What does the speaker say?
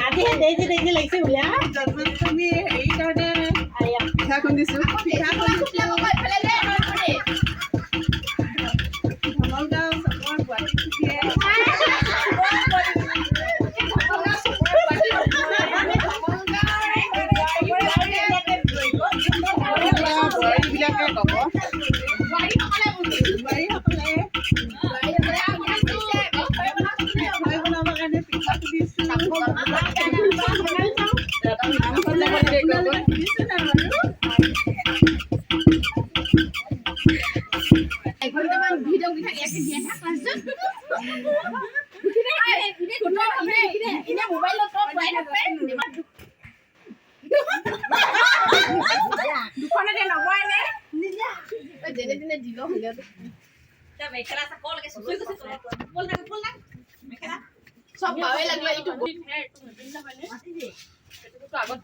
আজিহে দেইজি লাগিছে বোলে জন্মাষ্টমী হেৰি কাৰণে পিঠা খুন্দিছো ধমলগাঁও চকৰ গুৱাহাটীয়ে বোৱাৰীবিলাকে ক'ব বোৱাৰীসকলে বনাবৰ কাৰণে পিঠা খুন্দিছো সব পাবে লাগলো এইটুকু আগত